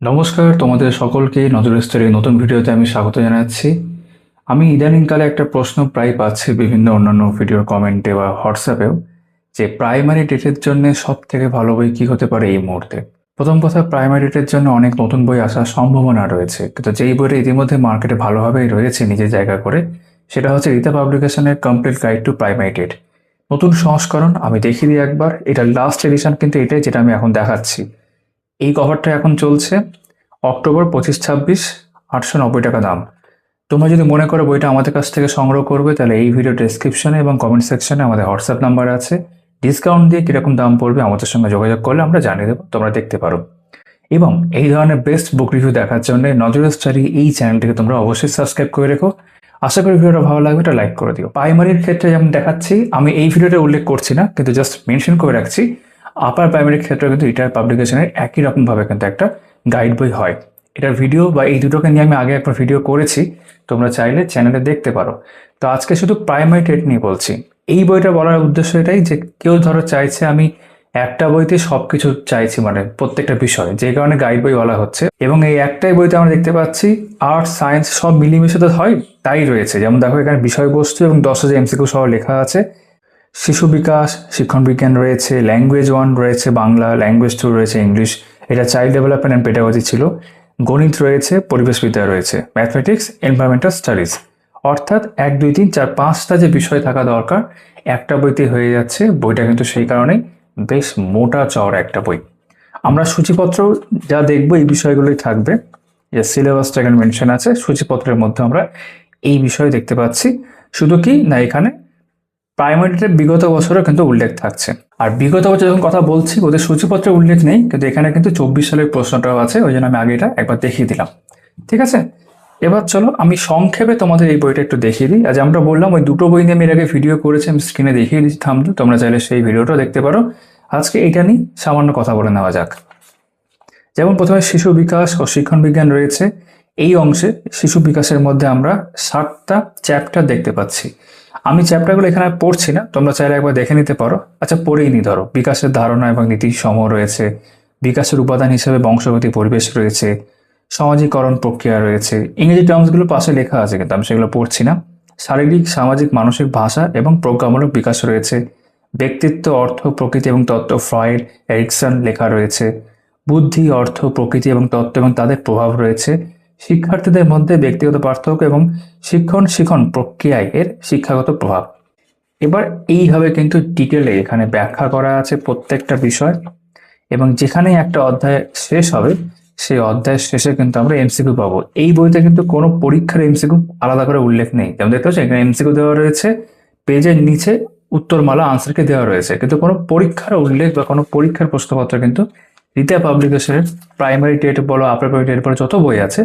নমস্কার, তোমাদের সকলকে নজরস্থের এই নতুন ভিডিওতে আমি স্বাগত জানাচ্ছি। আমি ইদানিংকালে একটা প্রশ্ন প্রায় পাচ্ছি বিভিন্ন অন্যান্য ভিডিওর কমেন্টে বা হোয়াটসঅ্যাপেও, যে প্রাইমারি টেটের জন্য সব থেকে ভালো বই কী হতে পারে এই মুহূর্তে। প্রথম কথা, প্রাইমারি টেটের জন্য অনেক নতুন বই আসার সম্ভাবনা রয়েছে, কিন্তু যেই বইটা ইতিমধ্যে মার্কেটে ভালোভাবেই রয়েছে নিজের জায়গা করে, সেটা হচ্ছে রীতা পাবলিকেশনের complete guide to primary TET. নতুন সংস্করণ আমি দেখিয়ে দিই একবার। এটা লাস্ট এডিশন, কিন্তু এটাই যেটা আমি এখন দেখাচ্ছি। এই কভারটা এখন চলছে অক্টোবর 25-26, 890 টাকা দাম। তোমরা যদি মনে করো বইটা আমাদের কাছ থেকে সংগ্রহ করবে, তাহলে এই ভিডিও ডেসক্রিপশনে এবং কমেন্ট সেকশনে আমাদের হোয়াটসঅ্যাপ নাম্বার আছে। ডিসকাউন্ট দিয়ে কীরকম দাম পড়বে আমাদের সঙ্গে যোগাযোগ করলে আমরা জানিয়ে দেবো, তোমরা দেখতে পারো। এবং এই ধরনের বেস্ট বুক রিভিউ দেখার জন্য নজরুল স্টাডি এই চ্যানেলটিকে তোমরা অবশ্যই সাবস্ক্রাইব করে রেখো। আশা করি ভিডিওটা ভালো লাগবে, এটা লাইক করে দিও। প্রাইমারির ক্ষেত্রে যেমন দেখাচ্ছি, আমি এই ভিডিওটা উল্লেখ করছি না, কিন্তু জাস্ট মেনশন করে রাখছি, আপার প্রাইমারির ক্ষেত্রে কিন্তু রিটায়ার পাবলিকেশনের একই রকমভাবে কিন্তু একটা গাইড বই হয়। এটার ভিডিও বা এই দুটোকে নিয়ে আমি আগে একবার ভিডিও করেছি, তোমরা চাইলে চ্যানেলে দেখতে পারো। তো আজকে শুধু প্রাইমারি টেট নিয়ে বলছি। এই বইটা বলার উদ্দেশ্য এটাই যে কেউ ধরো চাইছে আমি একটা বইতে সবকিছু চাইছি, মানে প্রত্যেকটা বিষয়, যে কারণে গাইড বই বলা হচ্ছে। এবং এই একটাই বইতে আমরা দেখতে পাচ্ছি আর্ট সায়েন্স সব মিলিমিশে তো হয় তাই রয়েছে। যেমন দেখো এখানে বিষয়বস্তু এবং 10,000 এমসিকিউ সহ লেখা আছে। শিশু বিকাশ, শিক্ষণ বিজ্ঞান রয়েছে, ল্যাঙ্গুয়েজ 1 রয়েছে বাংলা, ল্যাঙ্গুয়েজ 2 রয়েছে ইংলিশ, এটা চাইল্ড ডেভেলপমেন্ট অ্যান্ড পেডাগজি ছিল। গণিত রয়েছে, পরিবেশবিদ্যা রয়েছে, ম্যাথমেটিক্স, এনভায়রনমেন্টাল স্টাডিজ। অর্থাৎ 1, 2, 3, 4, 5টা যে বিষয় থাকা দরকার একটা বইতে হয়ে যাচ্ছে। বইটা কিন্তু সেই কারণে বেশ মোটা চওড়া একটা বই। আমরা সূচিপত্র যা দেখবো এই বিষয়গুলোই থাকবে, যে সিলেবাসটা এখানে মেনশন আছে। সূচিপত্রের মধ্যে আমরা এই বিষয় দেখতে পাচ্ছি। শুধু কি না, এখানে প্রাইমারিতে বিগত বছরও কিন্তু উল্লেখ থাকছে। আর বিগত বছর যখন কথা বলছি, ওদের সূচিপত্রে উল্লেখ নেই, কিন্তু এখানে কিন্তু 24 সালের প্রশ্নটাও আছে, ওই জন্য আমি আগে এটা একবার দেখিয়ে দিলাম। ঠিক আছে, এবার চলো আমি সংক্ষেপে তোমাদের এই বইটা একটু দেখিয়ে দিই। আজ আমরা বললাম ওই দুটো বই নিয়ে আমি এর আগে ভিডিও করেছি, আমি স্ক্রিনে দেখিয়ে দিচ্ছি থামলে, তোমরা চাইলে সেই ভিডিওটাও দেখতে পারো। আজকে এটা নিয়ে সামান্য কথা বলে নেওয়া যাক। যেমন প্রথমে শিশু বিকাশ ও শিক্ষণ বিজ্ঞান রয়েছে। এই অংশে শিশু বিকাশের মধ্যে আমরা 7টা চ্যাপ্টার দেখতে পাচ্ছি। আমি চ্যাপ্টারগুলো এখানে পড়ছি না, তোমরা চাইলে একবার দেখে নিতে পারো। আচ্ছা, পড়েই নি। ধরো বিকাশের ধারণা এবং নীতি সমূহ রয়েছে, বিকাশের উপাদান হিসেবে বংশগতি পরিবেশ রয়েছে, সামাজিকরণ প্রক্রিয়া রয়েছে। ইংরেজি টার্মসগুলো পাশে লেখা আছে, কিন্তু আমি সেগুলো পড়ছি না। শারীরিক, সামাজিক, মানসিক, ভাষা এবং প্রজ্ঞামূলক বিকাশ রয়েছে। ব্যক্তিত্ব, অর্থ, প্রকৃতি এবং তত্ত্ব, ফ্রয়েড, এরিকসন লেখা রয়েছে। বুদ্ধি, অর্থ, প্রকৃতি এবং তত্ত্ব এবং তাদের প্রভাব রয়েছে। শিক্ষার্থীদের মধ্যে ব্যক্তিগত পার্থক্য এবং শিক্ষণ প্রক্রিয়ায় এর শিক্ষাগত প্রভাব। এবার এইভাবে কিন্তু ডিটেলে এখানে ব্যাখ্যা করা আছে প্রত্যেকটা বিষয়। এবং যেখানেই একটা অধ্যায় শেষ হবে, সেই অধ্যায়ের শেষে কিন্তু আমরা এমসিকিউ পাবো। এই বইতে কিন্তু কোনো পরীক্ষার এমসিকিউ আলাদা করে উল্লেখ নেই। যেমন দেখতে পাচ্ছি এখানে এমসিকিউ দেওয়া রয়েছে, পেজের নিচে উত্তরমালা আনসারকে দেওয়া রয়েছে, কিন্তু কোনো পরীক্ষার উল্লেখ বা কোনো পরীক্ষার প্রশ্নপত্র কিন্তু রীতা পাবলিকেশনের প্রাইমারি টেট বলো, আপার প্রাইমারি টেট বলো, যত বই আছে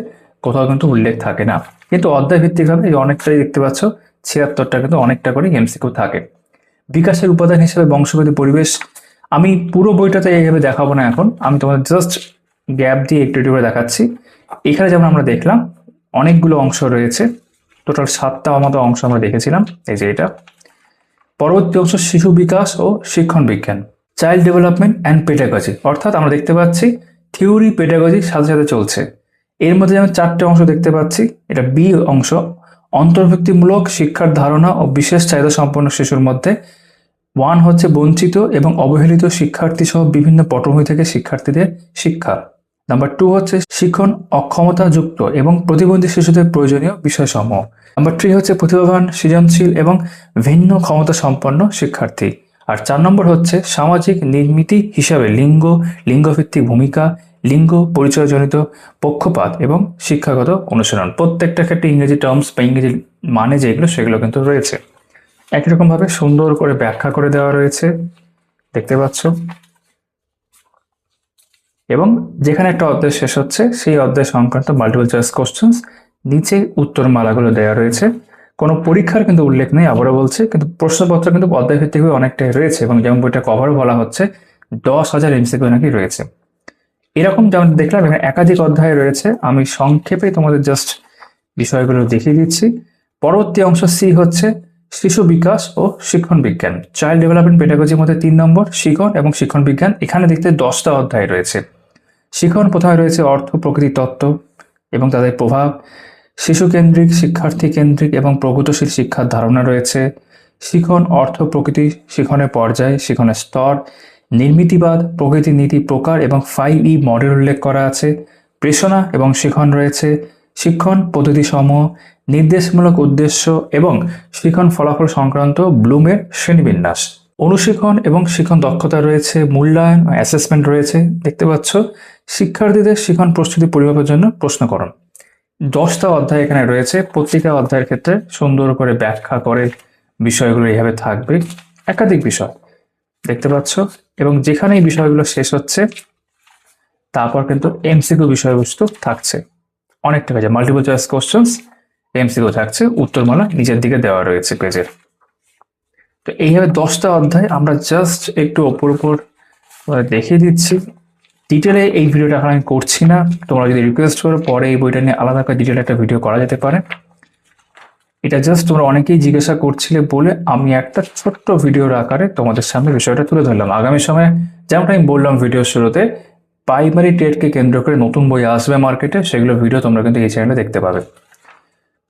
কোথাও কিন্তু উল্লেখ থাকে না। কিন্তু অধ্যায় ভিত্তিকভাবে এই অনেকটাই দেখতে পাচ্ছ, 76টা কিন্তু অনেকটা করে এমসিকিউ থাকে। বিকাশের উপাদান হিসেবে বংশগতি পরিবেশ, আমি পুরো বইটাতে এইভাবে দেখাবো না এখন, আমি তোমাদের জাস্ট গ্যাপ দিয়ে একটু একটু করে দেখাচ্ছি। এখানে যেমন আমরা দেখলাম অনেকগুলো অংশ রয়েছে, টোটাল 7টা মতো অংশ আমরা দেখেছিলাম। এই যে এটা পরবর্তী অংশ, শিশু বিকাশ ও শিক্ষণ বিজ্ঞান, চাইল্ড ডেভেলপমেন্ট অ্যান্ড পেডাগজি। অর্থাৎ আমরা দেখতে পাচ্ছি থিওরি পেডাগজির সাথে সাথে চলছে। এর মধ্যে যেমন 4টে অংশ দেখতে পাচ্ছি। এটা বি অংশ, অন্তর্ভুক্তিমূলক শিক্ষার ধারণা ও বিশেষ চাহিদা সম্পন্ন শিশুর মধ্যে। 1 হচ্ছে বঞ্চিত এবং অবহেলিত শিক্ষার্থী সহ বিভিন্ন পটভূমি থেকে শিক্ষার্থীদের শিক্ষা। নাম্বার 2 হচ্ছে শিক্ষণ অক্ষমতা যুক্ত এবং প্রতিবন্ধী শিশুদের প্রয়োজনীয় বিষয়সমূহ। নাম্বার 3 হচ্ছে প্রতিভাবান, সৃজনশীল এবং ভিন্ন ক্ষমতা সম্পন্ন শিক্ষার্থী। আর 4 নম্বর হচ্ছে সামাজিক নির্মিতি হিসাবে লিঙ্গ, লিঙ্গভিত্তিক ভূমিকা, লিঙ্গ পরিচয়জনিত পক্ষপাত এবং শিক্ষাগত অনুশীলন। প্রত্যেকটা ক্ষেত্রে ইংরেজি টার্মস বা ইংরেজি মানে যেগুলো সেগুলো কিন্তু রয়েছে। একই রকমভাবে সুন্দর করে ব্যাখ্যা করে দেওয়া রয়েছে, দেখতে পাচ্ছ। এবং যেখানে একটা অধ্যায় শেষ হচ্ছে সেই অধ্যায় সংক্রান্ত মাল্টিপল চয়েস কোশ্চেন্স, নিচে উত্তরমালাগুলো দেওয়া রয়েছে। কোনো পরীক্ষার কিন্তু উল্লেখ নেই, আবারও বলছি, কিন্তু প্রশ্নপত্র কিন্তু অধ্যায় ভিত্তিকভাবে অনেকটাই রয়েছে। এবং যেমন বইটা কভারও বলা হচ্ছে 10,000 এমসিকিউ নাকি রয়েছে। এরকম যেমন দেখলাম এখানে একাধিক অধ্যায় রয়েছে, আমি সংক্ষেপে তোমাদের জাস্ট বিষয়গুলো দেখিয়ে দিচ্ছি। পরবর্তী অংশ সি হচ্ছে শিশু বিকাশ ও শিক্ষণ বিজ্ঞান, চাইল্ড ডেভেলপমেন্ট পেডাগজির মধ্যে 3 নম্বর শিক্ষণ এবং শিক্ষণ বিজ্ঞান। এখানে দেখতে 10টা অধ্যায় রয়েছে। শিখন প্রথমে রয়েছে অর্থ প্রকৃতি তত্ত্ব এবং তাদের প্রভাব, শিশু কেন্দ্রিক, শিক্ষার্থী কেন্দ্রিক এবং প্রগতিশীল শিক্ষার ধারণা রয়েছে। শিখন অর্থ প্রকৃতি, শিখনের পর্যায়, শিখনের স্তর, নির্মিতিবাদ, প্রকৃতি নীতি প্রকার এবং 5E মডেল উল্লেখ করা আছে। প্রেষণা এবং শিখন রয়েছে। শিক্ষণ পদ্ধতি সমূহ, নির্দেশমূলক উদ্দেশ্য এবং শিখন ফলাফল সংক্রান্ত ব্লুমের শ্রেণীবিন্যাস। অনুশিখন এবং শিখন দক্ষতা রয়েছে। মূল্যায়ন ও অ্যাসেসমেন্ট রয়েছে। দেখতে পাচ্ছ শিক্ষার্থীদের শিখন প্রস্তুতি পরিমাপের জন্য প্রশ্নকরণ। 10টা অধ্যায় এখানে রয়েছে। প্রত্যেকটা অধ্যায়ের ক্ষেত্রে সুন্দর করে ব্যাখ্যা করে বিষয়গুলো এইভাবে থাকবে, একাধিক বিষয় দেখতে পাচ্ছ। এবং যেখানে এই বিষয়গুলো শেষ হচ্ছে তারপর কিন্তু এমসিকিউ বিষয়বস্তু থাকছে অনেকটা পেজে, মাল্টিপল চয়েস কোশ্চেন্স, এমসিকিউ থাকছে, উত্তরমালা নিচের দিকে দেওয়া রয়েছে পেজের। তো এইভাবে 10টা অধ্যায় আমরা জাস্ট একটু ওপর উপর দেখিয়ে দিচ্ছি। ডিটেলে এই ভিডিওটা এখন আমি করছি না, তোমরা যদি রিকোয়েস্ট করো পরে এই বইটা নিয়ে আলাদা করে ডিটেলে একটা ভিডিও করা যেতে পারে। এটা জাস্ট তোমরা অনেকেই জিজ্ঞাসা করছিলে বলে আমি একটা ছোট্ট ভিডিওর আকারে তোমাদের সামনে বিষয়টা তুলে ধরলাম। আগামী সময়ে যেমনটা আমি বললাম ভিডিওর শুরুতে, প্রাইমারি টেটকে কেন্দ্র করে নতুন বই আসবে মার্কেটে, সেগুলো ভিডিও তোমরা কিন্তু এই চ্যানেলে দেখতে পাবে।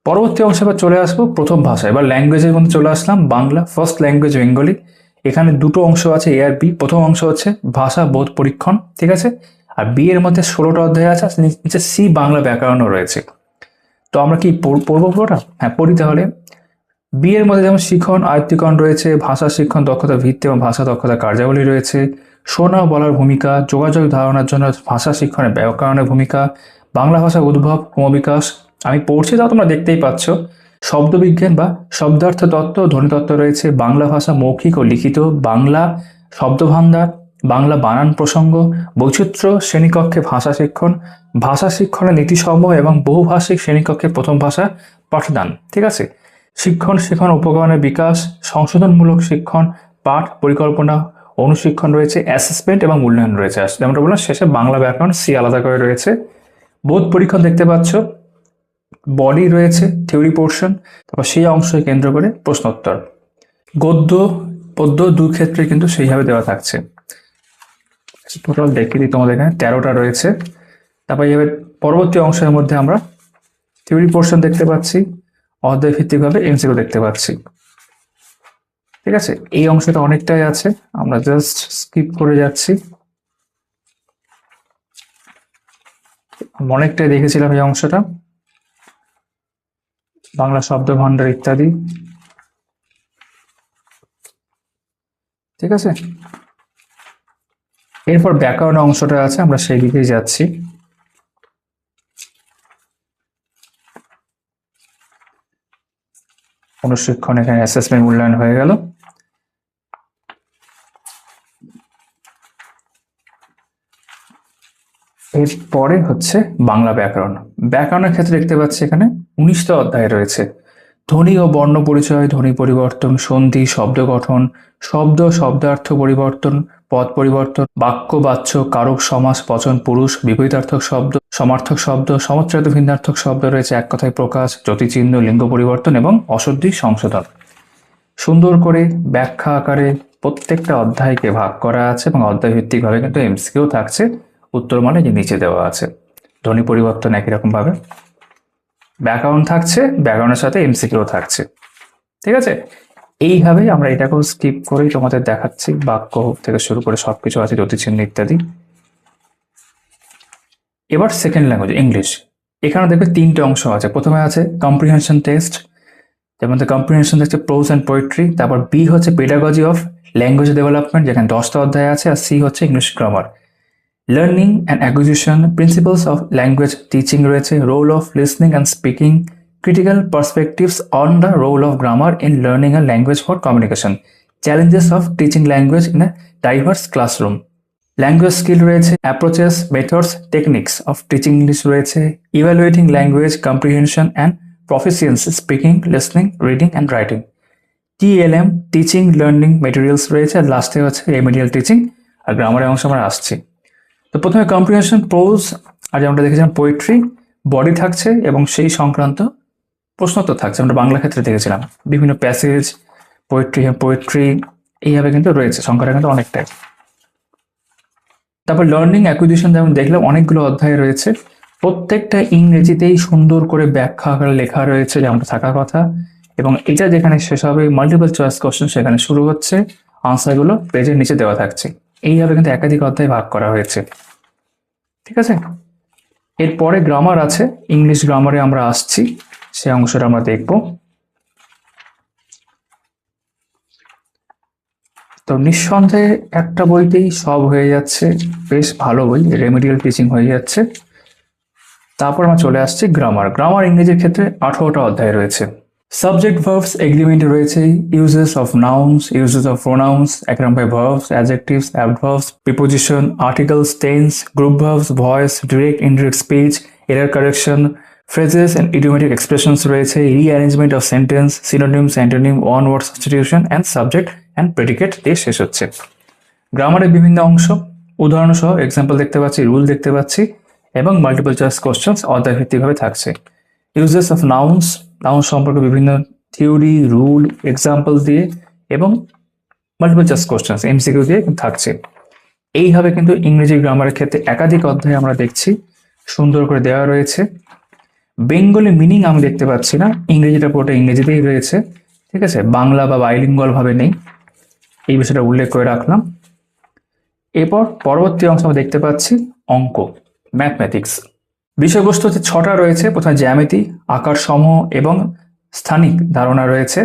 পরবর্তী অংশে এবার চলে আসবো প্রথম ভাষা। এবার ল্যাঙ্গুয়েজের মধ্যে চলে আসলাম, বাংলা ফার্স্ট ল্যাঙ্গুয়েজ বেঙ্গলি। এখানে দুটো অংশ আছে, এ আর বি। প্রথম অংশ হচ্ছে ভাষা বোধ পরীক্ষণ, ঠিক আছে। আর বি এর মধ্যে 16টা অধ্যায় আছে, নিচে সি বাংলা ব্যাকরণও রয়েছে। তো আমরা কি পড়বো পুরোটা? হ্যাঁ, পড়ি তাহলে। বি এর মধ্যে যেমন শিখন আয়ত্তিকরণ রয়েছে, ভাষা শিক্ষণ দক্ষতা ভিত্তি এবং ভাষা দক্ষতা কার্যাবলী রয়েছে, শোনা বলার ভূমিকা, যোগাযোগ ধারণার জন্য ভাষা শিক্ষণের ব্যাকরণের ভূমিকা, বাংলা ভাষা উদ্ভব ক্রমবিকাশ। আমি পড়ছি তাও তোমরা দেখতেই পাচ্ছ। শব্দবিজ্ঞান বা শব্দার্থ তত্ত্ব, ধ্বনিতত্ত্ব রয়েছে, বাংলা ভাষা মৌখিক ও লিখিত, বাংলা শব্দভাণ্ডার, বাংলা বানান প্রসঙ্গ, বৈচিত্র্য, শ্রেণীকক্ষে ভাষা শিক্ষণ, ভাষা শিক্ষণের নীতিসমূহ এবং বহুভাষিক শ্রেণীকক্ষে প্রথম ভাষা পাঠদান, ঠিক আছে। শিক্ষণ উপকরণের বিকাশ, সংশোধনমূলক শিক্ষণ, পাঠ পরিকল্পনা, অনুশিক্ষণ রয়েছে, অ্যাসেসমেন্ট এবং মূল্যায়ন রয়েছে। যেমনটা বললাম শেষে বাংলা ব্যাকরণ সি আলাদা করে রয়েছে। বোধ পরীক্ষণ দেখতে পাচ্ছ, বডি রয়েছে, থিওরি পোর্শন, তারপর সেই অংশকে কেন্দ্র করে প্রশ্নোত্তর। গদ্য পদ্য দু ক্ষেত্রে কিন্তু সেইভাবে দেওয়া থাকছে। টোটাল দেখিয়ে দিই তোমাদের, এখানে 13টা রয়েছে। তারপর এইভাবে পরবর্তী অংশের মধ্যে আমরা থিওরি পোর্শন দেখতে পাচ্ছি, অধ্যায় ভিত্তিকভাবে এমসিকিউ দেখতে পাচ্ছি, ঠিক আছে। এই অংশটা অনেকটাই আছে, আমরা জাস্ট স্কিপ করে যাচ্ছি। অনেকটাই দেখেছিলাম এই অংশটা, বাংলা শব্দ ভাণ্ডার ইত্যাদি, ঠিক আছে। এরপর ব্যাকরণ অংশটা আছে, আমরা সেই দিকেই যাচ্ছি। অনুশিক্ষণ, এখানে অ্যাসেসমেন্ট মূল্যায়ন হয়ে গেল। এরপরে হচ্ছে বাংলা ব্যাকরণ। ব্যাকরণের ক্ষেত্রে দেখতে পাচ্ছি এখানে 19টা অধ্যায় রয়েছে। ধ্বনি ও বর্ণ পরিচয়, ধ্বনি পরিবর্তন, সন্ধি, শব্দ গঠন, শব্দ শব্দার্থ পরিবর্তন, পদ পরিবর্তন, বাক্য বাচ্য, কারক সমাস, বচন পুরুষ, বিপরীতার্থক শব্দ, সমার্থক শব্দ, সমচ্চারিত ভিন্নার্থক শব্দ রয়েছে, এক কথায় প্রকাশ, জ্যোতিচিহ্ন, লিঙ্গ পরিবর্তন এবং অশুদ্ধি সংশোধন। সুন্দর করে ব্যাখ্যা আকারে প্রত্যেকটা অধ্যায়কে ভাগ করা আছে এবং অধ্যায় ভিত্তিকভাবে কিন্তু এমসিকিউ থাকছে, উত্তরমালা যে নিচে দেওয়া আছে। ধ্বনি পরিবর্তন একই রকম ভাবে, ব্যাকরণ থাকছে, ব্যাকরণের সাথে এমসিকিউ থাকছে, ঠিক আছে। এইভাবেই আমরা এটাকেও স্কিপ করেই তোমাদের দেখাচ্ছি, বাক্য থেকে শুরু করে সবকিছু আছে, জ্যোতিচিহ্ন ইত্যাদি। এবার সেকেন্ড ল্যাঙ্গুয়েজ ইংলিশ। এখানে দেখবে 3টে অংশ আছে। প্রথমে আছে কম্প্রিহেনশন টেস্ট, যেমন কম্প্রিহেনশন হচ্ছে প্রোজ অ্যান্ড পোয়েট্রি। তারপর বি হচ্ছে পেডাগজি অফ ল্যাঙ্গুয়েজ ডেভেলপমেন্ট, যেখানে 10টা অধ্যায় আছে। আর সি হচ্ছে English grammar. Learning and acquisition, principles of language teaching রয়েছে, role of listening and speaking, critical perspectives on the role of grammar in learning and language for communication, challenges of teaching language in a diverse classroom. Language skill রয়েছে, approaches, methods, techniques of teaching English রয়েছে, evaluating language comprehension and proficiency, speaking, listening, reading and writing. TLM, teaching learning materials রয়েছে। আর লাস্টে হচ্ছে remedial teaching আর গ্রামারের অংশ আমরা আসছি। তো প্রথমে কম্প্রিহেনশন, প্রোজ আর যেমনটা দেখেছিলাম পোয়েট্রি, বডি থাকছে এবং সেই সংক্রান্ত প্রশ্নোত্তর থাকছে, আমরা বাংলা ক্ষেত্রে দেখেছিলাম বিভিন্ন প্যাসেজ, পোয়েট্রি এইভাবে কিন্তু রয়েছে, সংখ্যাটা কিন্তু অনেকটাই। তারপর লার্নিং অ্যাকুইজিশন যেমন দেখলাম অনেকগুলো অধ্যায় রয়েছে, প্রত্যেকটা ইংরেজিতেই সুন্দর করে ব্যাখ্যা আকারে লেখা রয়েছে যেমনটা থাকার কথা। এবং এটা যেখানে শেষ হবে মাল্টিপল চয়েস কোশ্চেন সেখানে শুরু হচ্ছে, আনসারগুলো পেজের নিচে দেওয়া থাকছে। এইভাবে কিন্তু একাধিক অধ্যায় ভাগ করা হয়েছে। ঠিক আছে, এরপরে গ্রামার আছে, ইংলিশ গ্রামারে আমরা আসছি, সে অংশটা আমরা দেখব। তো নিঃসন্দেহে একটা বইতেই সব হয়ে যাচ্ছে, বেশ ভালো বই, রেমেডিয়াল টিচিং হয়ে যাচ্ছে। তারপর আমরা চলে আসছি গ্রামার। গ্রামার ইংরেজির ক্ষেত্রে 18টা অধ্যায় রয়েছে। সাবজেক্ট ভার্বস এগ্রিমেন্ট রয়েছে, uses of nouns, uses of pronouns, এক নম্বরে verbs, adjectives, adverbs, preposition, articles, tense, group verbs, voice, direct indirect speech, error correction, phrases and idiomatic expressions রয়েছে, rearrangement of sentence, synonyms, antonym, one word substitution and subject and predicate দিয়ে শেষ হচ্ছে। গ্রামারের বিভিন্ন অংশ, উদাহরণ সহ এক্সাম্পল দেখতে পাচ্ছি, রুল দেখতে পাচ্ছি, এবং মাল্টিপল চয়েস কোশ্চেন্স অধ্যায় ভিত্তিকভাবে থাকছে। ইউজেস অফ নাউন্স, নাউন সম্পর্কে বিভিন্ন থিওরি, রুল, এক্সাম্পল দিয়ে এবং মাল্টিপল চয়েস কোশ্চেন্স এমসিকিউ দিয়ে থাকছে। এইভাবে কিন্তু ইংরেজি গ্রামারের ক্ষেত্রে একাধিক অধ্যায় আমরা দেখছি, সুন্দর করে দেওয়া রয়েছে। বেঙ্গলি মিনিং আমি দেখতে পাচ্ছি না, ইংরেজিটা পুরোটা ইংরেজিতেই রয়েছে। ঠিক আছে, বাংলা বা বাইলিঙ্গুয়াল ভাবে নেই, এই বিষয়টা উল্লেখ করে রাখলাম। এরপর পরবর্তী অংশ আমরা দেখতে পাচ্ছি অঙ্ক, ম্যাথমেটিক্স। বিষয়বস্তু হচ্ছে 6টা রয়েছে। প্রথমে জ্যামিতি, আকার সমূহ এবং স্থানিক ধারণা রয়েছে।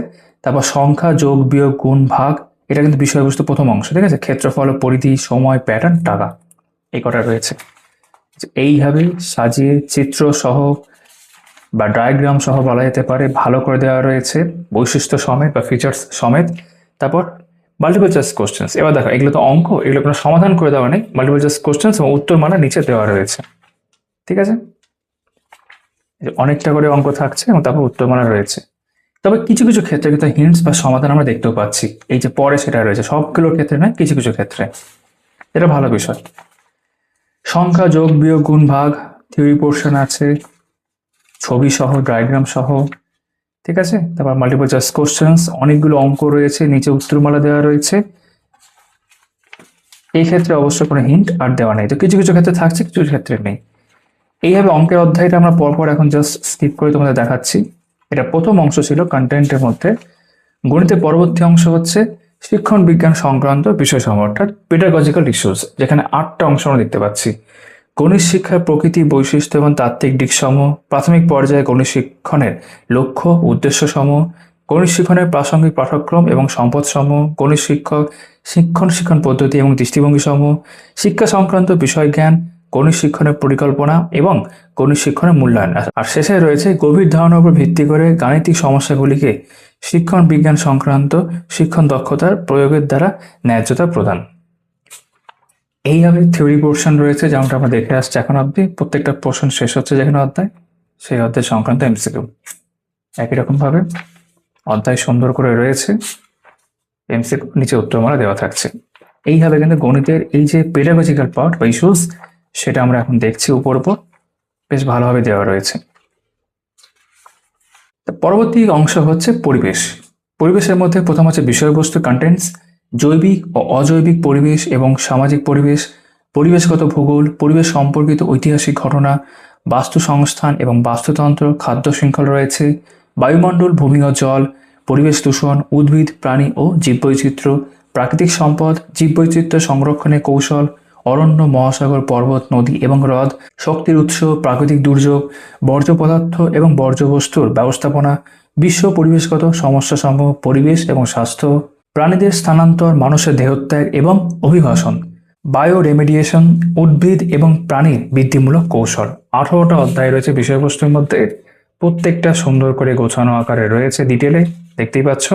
তারপর সংখ্যা, যোগ বিয়োগ, গুণ ভাগ, এটা কিন্তু বিষয়বস্তু প্রথম অংশ। ঠিক আছে, ক্ষেত্রফল, পরিধি, সময়, প্যাটার্ন, টাকা, এই কটা রয়েছে। এইভাবে সাজিয়ে চিত্র সহ বা ডায়াগ্রাম সহ বলা যেতে পারে ভালো করে দেওয়া রয়েছে, বৈশিষ্ট্য সমেত বা ফিচার্স সমেত। তারপর মাল্টিপল চয়েস কোশ্চেন্স। এবার দেখো, এগুলো তো অঙ্ক, এগুলো কোনো সমাধান করে দেওয়া নেই, মাল্টিপল চয়েস কোশ্চেন্স এবং উত্তর মালা নিচে দেওয়া রয়েছে। ঠিক আছে, অনেকটা করে অঙ্ক থাকছে এবং তারপর উত্তরমালা রয়েছে। তবে কিছু কিছু ক্ষেত্রে কিন্তু হিন্টস বা সমাধান আমরা দেখতেও পাচ্ছি, এই যে পরে সেটা রয়েছে, সবগুলোর ক্ষেত্রে নয়, কিছু কিছু ক্ষেত্রে। এটা ভালো বিষয়। সংখ্যা, যোগ বিয়োগ, গুণ ভাগ, থিওরি পোর্শন আছে, ছবি সহ, ডায়াগ্রাম সহ। ঠিক আছে, তারপর মাল্টিপল চয়েস কোশ্চেন্স, অনেকগুলো অঙ্ক রয়েছে, নিচে উত্তরমালা দেওয়া রয়েছে। এই ক্ষেত্রে অবশ্য কোনো হিন্ট আর দেওয়া নেই, তো কিছু কিছু ক্ষেত্রে থাকছে, কিছু কিছু ক্ষেত্রে নেই। এইভাবে অঙ্কের অধ্যায়টা আমরা পরপর এখন জাস্ট স্কিপ করে তোমাদের দেখাচ্ছি। এটা প্রথম অংশ ছিল কন্টেন্টের মধ্যে। গণিতের পরবর্তী অংশ হচ্ছে শিক্ষণ বিজ্ঞান সংক্রান্ত বিষয়সমূহ, অর্থাৎ পেডাগজিক্যাল ইস্যুস, যেখানে 8টা অংশ আমরা দেখতে পাচ্ছি। গণিত শিক্ষার প্রকৃতি, বৈশিষ্ট্য এবং তাত্ত্বিক দিকসমূহ, প্রাথমিক পর্যায়ে গণিত শিক্ষণের লক্ষ্য, উদ্দেশ্যসমূহ, গণিত শিক্ষণের প্রাসঙ্গিক পাঠ্যক্রম এবং সম্পদসমূহ, গণিত শিক্ষণ পদ্ধতি এবং দৃষ্টিভঙ্গিসমূহ, শিক্ষা সংক্রান্ত বিষয় জ্ঞান, গণিত শিক্ষণের পরিকল্পনা এবং গণিত শিক্ষণের মূল্যায়ন। আর শেষে রয়েছে গভীর ধারণার উপর ভিত্তি করে গাণিতিক সমস্যাগুলিকে শিক্ষণ বিজ্ঞান সংক্রান্ত শিক্ষণ দক্ষতার প্রয়োগের দ্বারা ন্যায্যতা প্রদান। এইভাবে থিওরি পোর্শন রয়েছে, যেমনটা আমরা দেখে আসছি এখন অব্দি। প্রত্যেকটা পোর্শন শেষ হচ্ছে যেখানে অধ্যায়, সেই অধ্যায় সংক্রান্ত এমসিকিউ। একই রকম ভাবে অধ্যায় সুন্দর করে রয়েছে, এমসিকিউ নিচে উত্তরমালা দেওয়া থাকছে। এইভাবে কিন্তু গণিতের এই যে পেডাগজিক্যাল পার্ট বা ইস্যুস, সেটা আমরা এখন দেখছি উপর উপর, বেশ ভালোভাবে দেওয়া রয়েছে। পরবর্তী অংশ হচ্ছে পরিবেশ। পরিবেশের মধ্যে প্রথম হচ্ছে বিষয়বস্তু, কন্টেন্টস, জৈবিক ও অজৈবিক পরিবেশ এবং সামাজিক পরিবেশ, পরিবেশগত ভূগোল, পরিবেশ সম্পর্কিত ঐতিহাসিক ঘটনা, বাস্তু সংস্থান এবং বাস্তুতন্ত্র, খাদ্য শৃঙ্খল রয়েছে, বায়ুমণ্ডল, ভূমি ও জল, পরিবেশ দূষণ, উদ্ভিদ, প্রাণী ও জীববৈচিত্র্য, প্রাকৃতিক সম্পদ, জীববৈচিত্র্য সংরক্ষণের কৌশল, অরণ্য, মহাসাগর, পর্বত, নদী এবং হ্রদ, শক্তির উৎস, প্রাকৃতিক দুর্যোগ, বর্জ্য পদার্থ এবং বর্জ্যবস্তুর ব্যবস্থাপনা, বিশ্ব পরিবেশগত সমস্যাসমূহ, পরিবেশ এবং স্বাস্থ্য, প্রাণীদের স্থানান্তর, মানুষের দেহত্যাগ এবং অভিবাসন, বায়ো রেমেডিয়েশন, উদ্ভিদ এবং প্রাণীর বৃদ্ধিমূলক কৌশল। 18টা অধ্যায় রয়েছে বিষয়বস্তুর মধ্যে, প্রত্যেকটা সুন্দর করে গোছানো আকারে রয়েছে, ডিটেলে দেখতেই পাচ্ছ।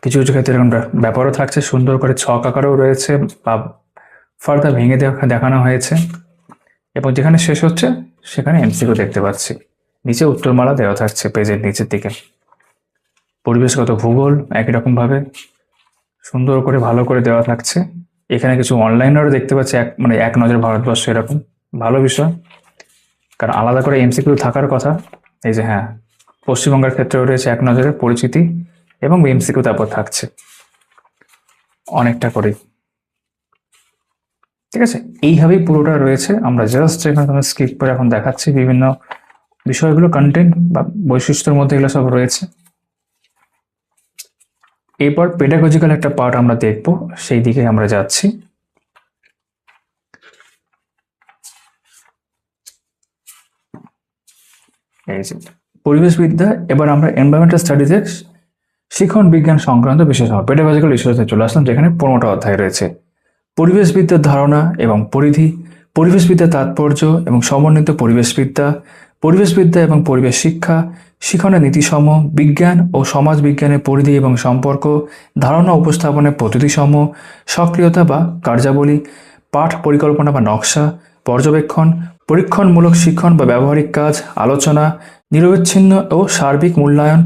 কিছু কিছু ক্ষেত্রে এরকম ব্যাপারও থাকছে, সুন্দর করে ছক আকারেও রয়েছে বা ফার্দার ভেঙে দেখানো হয়েছে। এবং যেখানে শেষ হচ্ছে সেখানে এমসিকিউ দেখতে পাচ্ছি, নিচে উত্তরমালা দেওয়া থাকছে পেজের নিচের দিকে। পরিবেশগত ভূগোল একই রকম ভাবে সুন্দর করে ভালো করে দেওয়া থাকছে। এখানে কিছু অনলাইনেরও দেখতে পাচ্ছি, এক নজর ভারতবর্ষ, এরকম ভালো বিষয়, কারণ আলাদা করে এমসিকিউ থাকার কথা। এই যে হ্যাঁ, পশ্চিমবঙ্গের ক্ষেত্রেও রয়েছে এক নজরের পরিচিতি এবং এমসিকিউ তারপর থাকছে অনেকটা করে। ঠিক আছে, এইভাবেই পুরোটা রয়েছে। আমরা জাস্ট এখানে তোমার স্কিপ করে এখন দেখাচ্ছি বিভিন্ন বিষয়গুলো, কন্টেন্ট বা বৈশিষ্ট্যের মধ্যে এগুলো সব রয়েছে। এরপর পেডাগজিক্যাল একটা পার্ট আমরা দেখব, সেই দিকে আমরা যাচ্ছি। এই যে পরিবেশবিদ্যা, এবার আমরা এনভায়রনমেন্টাল স্টাডিজের শিক্ষণ বিজ্ঞান সংক্রান্ত বিশেষ পেডাগজিক্যাল রিসোর্সে চলে আসলাম, যেখানে 15টা অধ্যায় রয়েছে। পরিবেশবিদ্যার ধারণা এবং পরিধি, পরিবেশবিদ্যার তাৎপর্য এবং সমন্বিত পরিবেশবিদ্যা, পরিবেশবিদ্যা এবং পরিবেশ শিক্ষা, শিক্ষণের নীতিসমূহ, বিজ্ঞান ও সমাজ বিজ্ঞানের পরিধি এবং সম্পর্ক, ধারণা উপস্থাপনের পদ্ধতিসমূহ, সক্রিয়তা বা কার্যাবলী, পাঠ পরিকল্পনা বা নকশা, পর্যবেক্ষণ, পরীক্ষণমূলক শিক্ষণ বা ব্যবহারিক কাজ, আলোচনা, নিরবচ্ছিন্ন ও সার্বিক মূল্যায়ন,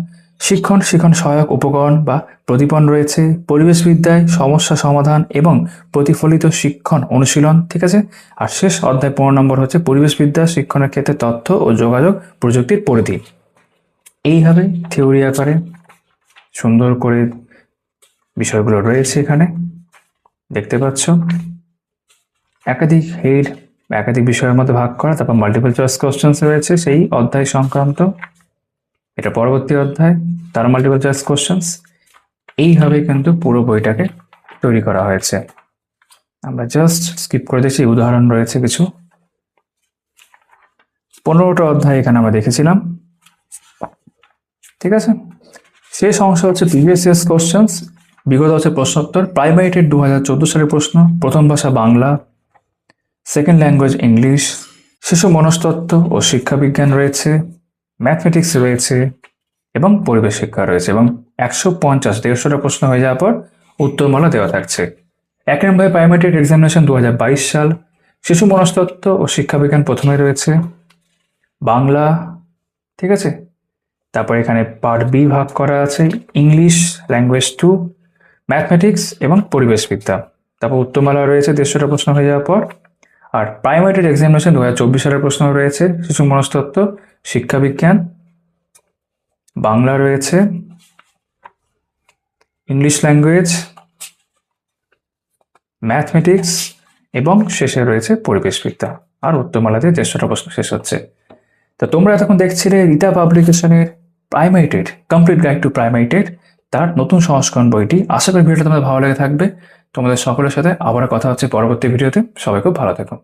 শিক্ষণ সহায়ক উপকরণ বা প্রদীপন রয়েছে। পরিবেশবিদ্যায় সমস্যা সমাধান এবং প্রতিফলিত শিক্ষণ অনুশীলন, ঠিক আছে। আর শেষ অধ্যায় 15 নম্বর হচ্ছে পরিবেশবিদ্যা শিক্ষণের ক্ষেত্রে তথ্য ও যোগাযোগ প্রযুক্তির পরিধি। এইভাবে থিওরি আকারে সুন্দর করে বিষয়গুলো রয়েছে এখানে দেখতে পাচ্ছ। একাধিক হেড, একাধিক বিষয়ের মধ্যে ভাগ করা, তারপর মাল্টিপল চয়েস কোশ্চেন্স রয়েছে সেই অধ্যায় সংক্রান্ত, এটা পরবর্তী অধ্যায়, তার মাল্টিপল চয়েস কোশ্চেন্স। এইভাবে কিন্তু পুরো বইটাকে তৈরি করা হয়েছে। আমরা জাস্ট স্কিপ করে দিচ্ছি, উদাহরণ রয়েছে কিছু। 15টা অধ্যায় এখানে আমরা দেখেছিলাম, ঠিক আছে। শেষ অংশ হচ্ছে প্রিভিয়াস ইয়ার্স কোশ্চেন্স, বিগত হচ্ছে প্রশ্নোত্তর। প্রাইমারি টেট 2014 সালের প্রশ্ন, প্রথম ভাষা বাংলা, সেকেন্ড ল্যাঙ্গুয়েজ ইংলিশ, শিশু মনস্তত্ত্ব ও শিক্ষাবিজ্ঞান রয়েছে, ম্যাথমেটিক্স রয়েছে এবং পরিবেশ শিক্ষা রয়েছে। এবং 150-150টা প্রশ্ন হয়ে যাওয়ার পর উত্তরমালা দেওয়া থাকছে। 1 নম্বরে প্রাইমারি টেট এক্সামিনেশন 2022 সাল, শিশু মনস্তত্ত্ব ও শিক্ষাবিজ্ঞান প্রথমে রয়েছে, বাংলা, ঠিক আছে। তারপর এখানে পার্ট বি ভাগ করা আছে, ইংলিশ ল্যাঙ্গুয়েজ 2, ম্যাথমেটিক্স এবং পরিবেশবিদ্যা। তারপর উত্তরমালা রয়েছে 150টা প্রশ্ন হয়ে যাওয়ার পর। আর প্রাইমারি টেট এক্সামিনেশন 2024 সালের প্রশ্ন রয়েছে, শিশু মনস্তত্ত্ব, শিক্ষাবিজ্ঞান, বাংলা রয়েছে, ইংলিশ ল্যাঙ্গুয়েজ, ম্যাথমেটিক্স এবং শেষে রয়েছে পরিবেশবিদ্যা। আর উত্তরমালাতে 150টা প্রশ্ন শেষ হচ্ছে। তো তোমরা এতক্ষণ দেখছিলে রীতা পাবলিকেশনের primary TET complete guide to primary TET, তার নতুন সংস্করণ বইটি। আশা করি ভিডিওটা তোমাদের ভালো লেগে থাকবে। তোমাদের সকলের সাথে আবার কথা হচ্ছে পরবর্তী ভিডিওতে। সবাই খুব ভালো থেকো।